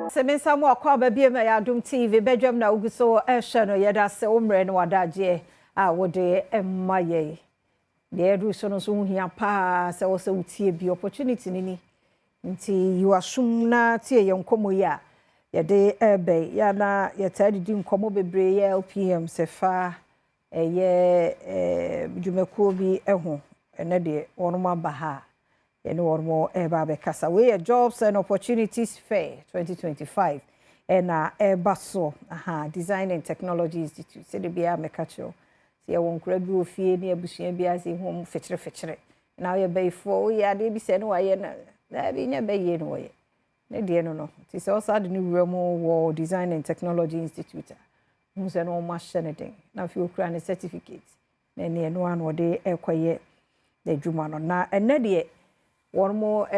Semensa mo akwa ba bia ya Adom TV Badwam na uguso ehwe no yeda se umre no wadaje a wode emmaye de edu so no so hia pa se wo se utie bi opportunity ni nti yiwasum na tie ye nkomo ya yede ebe ya na yetadidi nkomo bebre ya LPM se fa dwumekuo bi eho ene de wonoma ba ha ene wormo eba be kasa we jobs and opportunities fair 2025 ena baso design and technology institute se de bia mekacho se ye wonkura bi ofie ne abusua bi ase hom fechire na ye bayfo ya de bi se no waye na bi nya baye no waye ne de no ti se osa de ni wuramo wo design and technology institute mu se no ma shenedin na fi okura ne certificate na ne no an wo de ekoye de dwuma no na ene de one more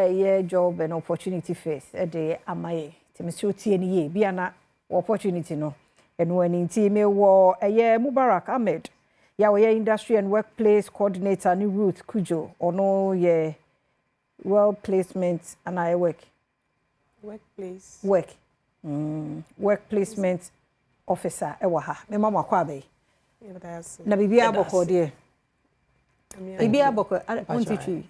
job and opportunity face de amaye timisi otie ni ye bia na opportunity no eno ani nti me wo Mubarak Ahmed ya wo industry and workplace coordinator ni Ruth Kujo ono ye well placement and I work placement officer ewa ha me mama kwa be na bibia boko de Ibi aboko ontitwi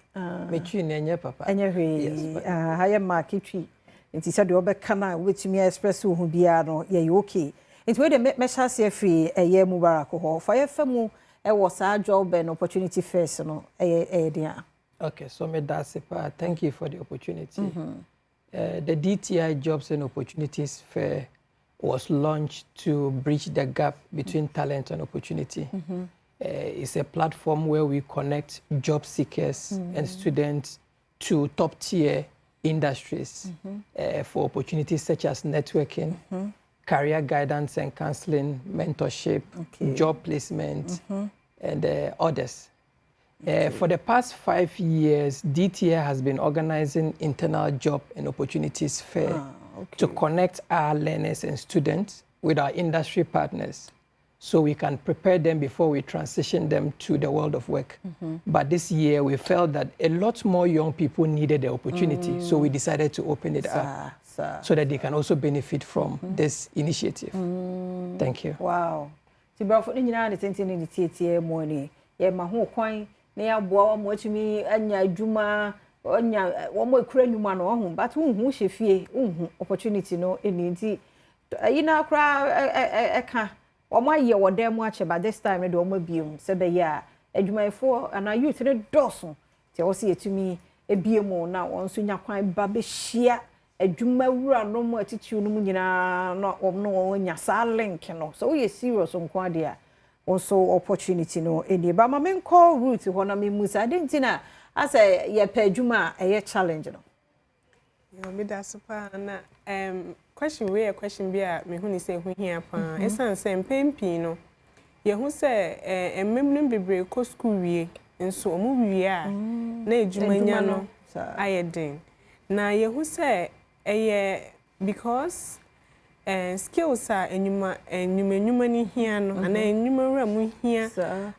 metwi na enye papa enye hwe haye marketwi nti se de obeka na wetumi express ho bia no ye okay nti we de mesha se free Mubarak ho fa ye famu wo sa job and opportunity first no dia okay so me that's it. Thank you for the opportunity. The DTI Jobs and Opportunities Fair was launched to bridge the gap between talent and opportunity. It's a platform where we connect job seekers and students to top-tier industries for opportunities such as networking, career guidance and counseling, mentorship, job placement, and others. For the past 5 years, DTI has been organizing internal job and opportunities fair to connect our learners and students with our industry partners, so we can prepare them before we transition them to the world of work. But this year, we felt that a lot more young people needed the opportunity, so we decided to open it up so that they can also benefit from this initiative. Thank you. Wow. Tibafo ni nyina de tentene ni tietie mo ni ye ma ho kwan na ya boa mo atumi anya adwuma onya wo mo ekura nyuma no ho but unhu hye opportunity no eni ayina akra eka Oma ye wode mu ache by this time de oma biom se be ya adwumayfo ana youth ne doso te wo se yetumi ebiemu na wonso nya kwan ba be hia adwuma wura no mu attitude no mu nyina no nya sa link no so we serious nko ade a also opportunity no eni ba ma men call route ho na me musa dentina asa ye pa adwuma e challenge no yo me da super na question we a question bi a me hu ni say hu hia pa esan say mpempi no ye hu say emmemnum bebre ko school wie nso omu wie a na ejumanya no ayeden na ye hu say because skills are enyuma ni hia no ana enyuma wura mu hia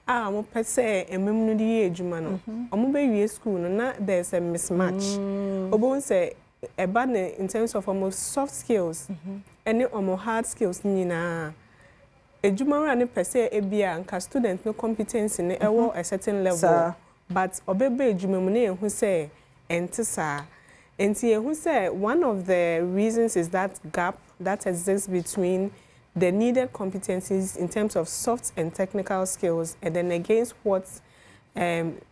a mo pese emmemnu di ejuma no omu be wie school no na there's a mismatch obon say in terms of almost soft skills and almost hard skills nina ejumara ne pese ebia nka student no competence ne ewo a certain level but obebe ejumemu ne ehu say entisa enti ehu say one of the reasons is that gap that exists between the needed competencies in terms of soft and technical skills and then against what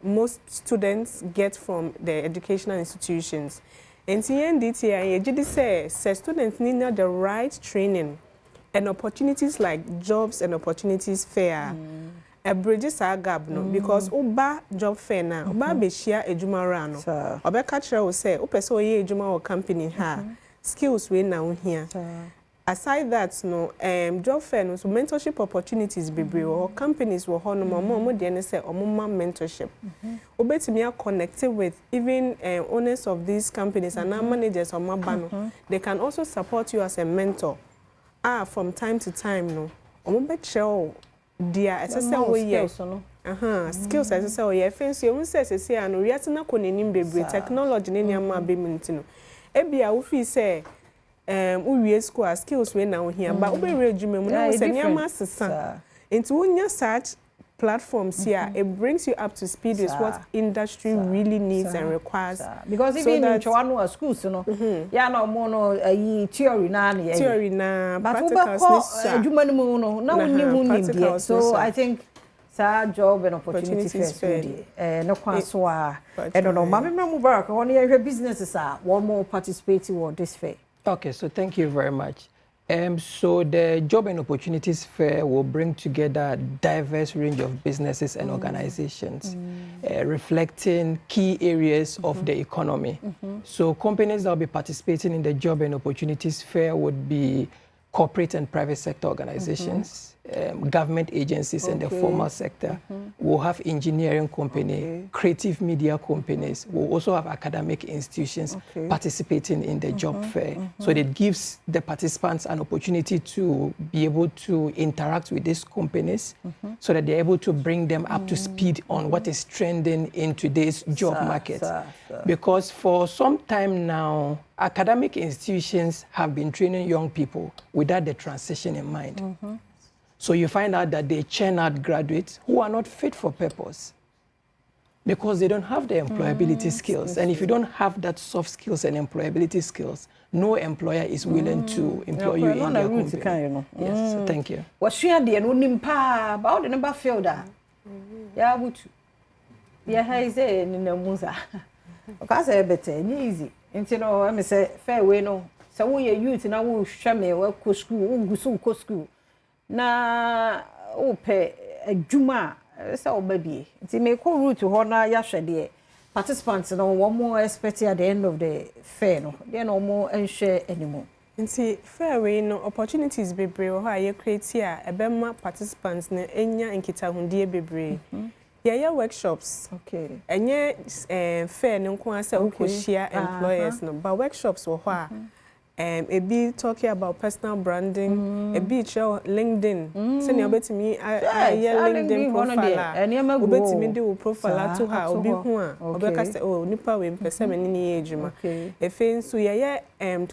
most students get from the educational institutions. And DTI, you say students need the right training and opportunities like jobs and opportunities fair. A bridges are gap no because oba job fair na oba be share ejuma rano. Oba catcher will say ope so ye ejuma or company ha skills we now here. Aside that no job fair no so mentorship opportunities be or companies will honor more than say or more mentorship. Obetimi are connected with even owners of these companies and managers or mabano. They can also support you as a mentor. From time to time no. Omo be show dia esese we skills as say o ye fence you say no yet na konenim bebre technology ne niam be mintino ebia wo fi say wo wie school skills we na wo hia ba wo be re adwuma mu na wo say niam asesa into wonya search platforms here, it brings you up to speed with what industry really needs and requires. Because even in Chawanu schools, you know, yeah, no more no theory na, practicals. So I think job and opportunities fair. No kwanswa. I don't know. Mama Mubarak, one year businesses are one more participating on this fair. Okay, so thank you very much. So the Job and Opportunities Fair will bring together a diverse range of businesses and organizations, reflecting key areas of the economy. So companies that will be participating in the Job and Opportunities Fair would be corporate and private sector organizations, government agencies and the formal sector. We'll have engineering company, creative media companies. We'll also have academic institutions participating in the job fair. So it gives the participants an opportunity to be able to interact with these companies so that they're able to bring them up to speed on what is trending in today's job market. Because for some time now, academic institutions have been training young people without the transition in mind. So you find out that they churn out graduates who are not fit for purpose because they don't have the employability skills. And if you don't have that soft skills and employability skills, no employer is willing to employ you in their company. Yes, so thank you. What's your idea? No nimpa about the number field. Yeah, would yeah, I say in the musa. Because I better easy. And you know, I say fair way no. So we are youth now. We shame we go school. We go school. Na ope adwuma say obabi nti me ko route ho na ya hwede participants no one more expect at the end of the fair no then no more enhwe anymore nti fair way no opportunities bebre ho aye create a ebema participants na enya nkitahundie bebre ya workshops enye fair no nko asa ukohia employers no but workshops wo ho a a be talking about personal branding, a be show LinkedIn. Send your bet me LinkedIn profile. Bet me do profile to her or be one. Or because oh nipa we person any age ma. A thing so yeah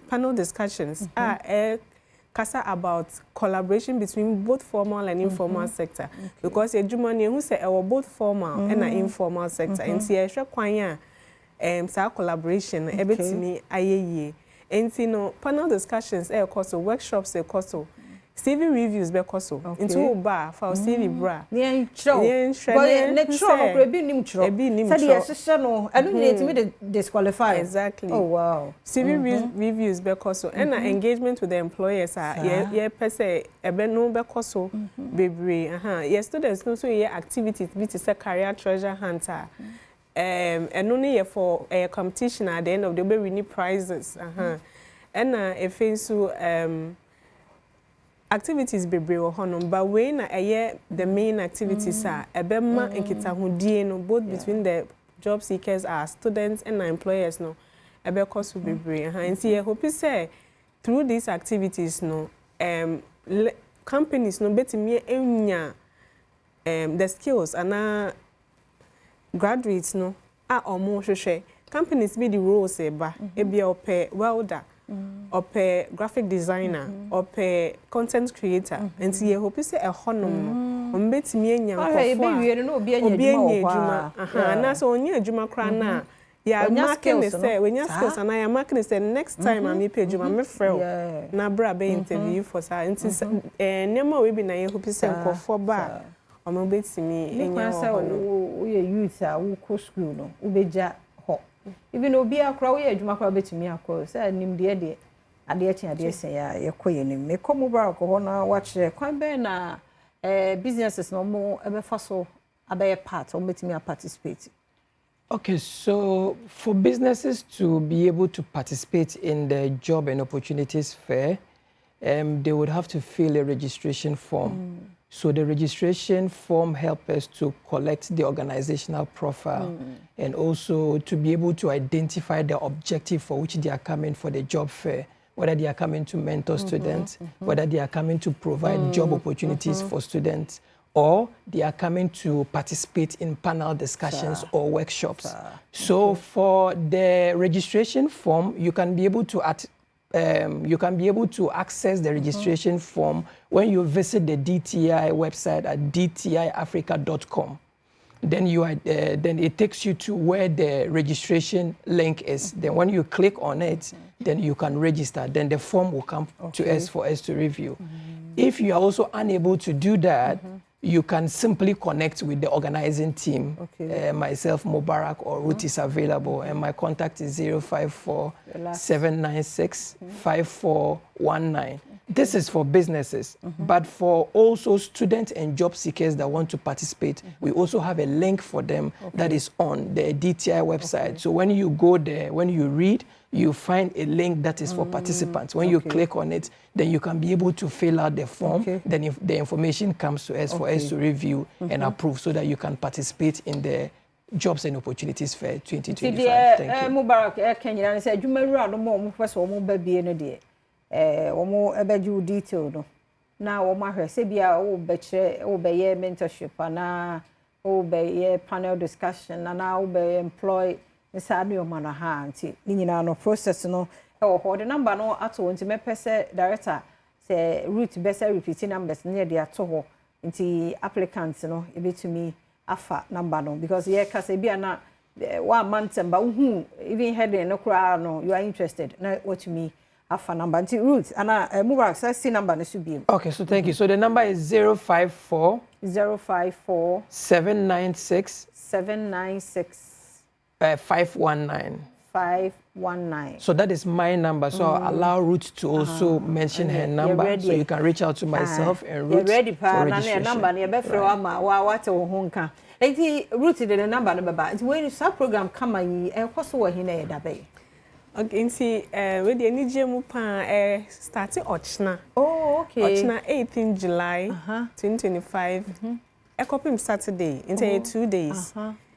panel discussions are kasa about collaboration between both formal and informal sector because ejumani who say our both formal and informal sector and see a hwe kwan a sa collaboration e betimi ayeye. And you know, panel discussions, workshops, CV reviews, into bar for CV bra. Yeah, sure. I don't need to be disqualified. Exactly. Oh wow. CV reviews, and engagement with the employers are per se no bekoso baby. Yes, students no so activities be to career treasure hunter. And only for a competition at the end of the day we need prizes and if so activities be brave but when the main activities are a bema nkitahudie no both between the job seekers are students and employers no a be cost be brave and see I hope say through these activities no companies no betimi enya the skills and graduates no omo hwehwe companies be the roles eba ebia ope welder ope graphic designer ope content creator and ye hope say e honom ombetimi enya nkofo obi enya adwuma na so onya adwuma kra na ya marketing say when your skills and I marketing say next time am pay adwuma me frɛ na bra be interview for sa nti nema we be na ye hope say nkofo ba omo betimi enya wo ye youth a wo ko school no wo beja ho even obi akra wo ye adwuma kra betimi akọ say nim de ade sen ya ye koye nim me komo bra ko ho na wa kire kwan be na businesses no mo ebe fa so abaye part o betimi participate. Okay, so for businesses to be able to participate in the Job and Opportunities Fair, they would have to fill a registration form. So the registration form helps us to collect the organizational profile and also to be able to identify the objective for which they are coming for the job fair, whether they are coming to mentor students, whether they are coming to provide job opportunities for students, or they are coming to participate in panel discussions or workshops. So for the registration form, you can be able to access the registration form when you visit the DTI website at dtiafrica.com. Then then it takes you to where the registration link is. Then when you click on it, then you can register. Then the form will come to us for us to review. If you are also unable to do that, you can simply connect with the organizing team. Myself, Mubarak, or Ruth is available, and my contact is 054-796-5419. This is for businesses, but for also students and job seekers that want to participate, we also have a link for them that is on the DTI website. So when you go there, when you read, you find a link that is for participants. When you click on it, then you can be able to fill out the form. Then if the information comes to us for us to review and approve so that you can participate in the Jobs and Opportunities Fair 2025. Thank you. Mubarak, Kenya, said, you may run more first or more baby in a day. More about you detail. No. Now, my Sebia, obey mentorship, and obey panel discussion, and now obey employ Sadio Manaha, no process, no, or the number no at all, into my director, say, root best repeating numbers near the atoho, into applicants, no, a bit to me, afa number no, because yeah, Casabia na 1 month, but who even had no crowd, no, you are interested, no, what to me. Afa number until Ruth and Mubarak says number should be. Okay, so thank you. So the number is 054 796 519. So that is my number. So I'll allow Ruth to also mention her number, so you can reach out to myself and Ruth for registration. Number Ruth did the number. When the program come and what's what he need that bay. Okay, see, with the NGM starting Ochna. Oh, okay. Ochna 18 July 2025. A copy Saturday, into 2 days.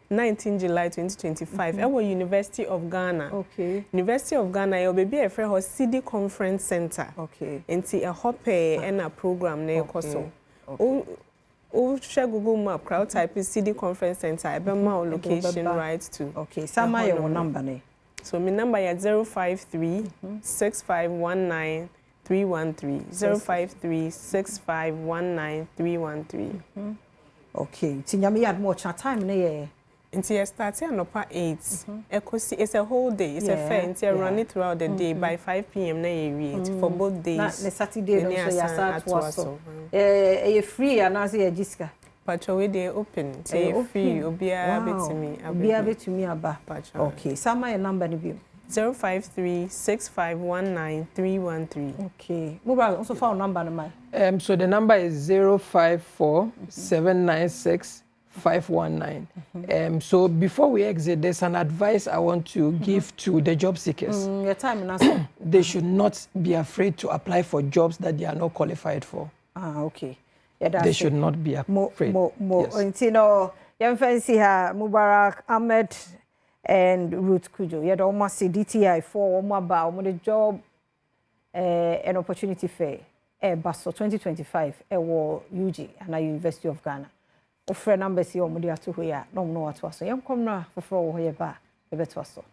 19 July 2025. Our University of Ghana. Okay. University of Ghana, you'll be a friend of City Conference Center. Okay. Into a hope and a program near Koso. Oh, share Google Map, crowd type is City Conference Center. I bet my location right to. Okay, some of your number. So my number is 053 6519 313. 053 6519 313. Okay, Tinyami had more time there. Until starting on 8. It's a whole day. It's a fair. Until run it throughout the day by 5 p.m. For both days. The Saturday also. You free and as a Jessica. But they open. Say free. Obia bit to me about. Okay, some my number review. 053 6519 313. Okay. Mobile also found number on my. So the number is 054 796 519. So before we exit, there's an advice I want to give to the job seekers. Your time and they should not be afraid to apply for jobs that they are not qualified for. Okay. Yeah, they should not be afraid. Yes. You know, you fancy her Mubarak Ahmed and Ruth Kujo. You almost see DTI for the job and opportunity fair. Basso 2025 UG and the University of Ghana. Offer numbers here on to here. No what was so. Yam come now for here ba. The better so.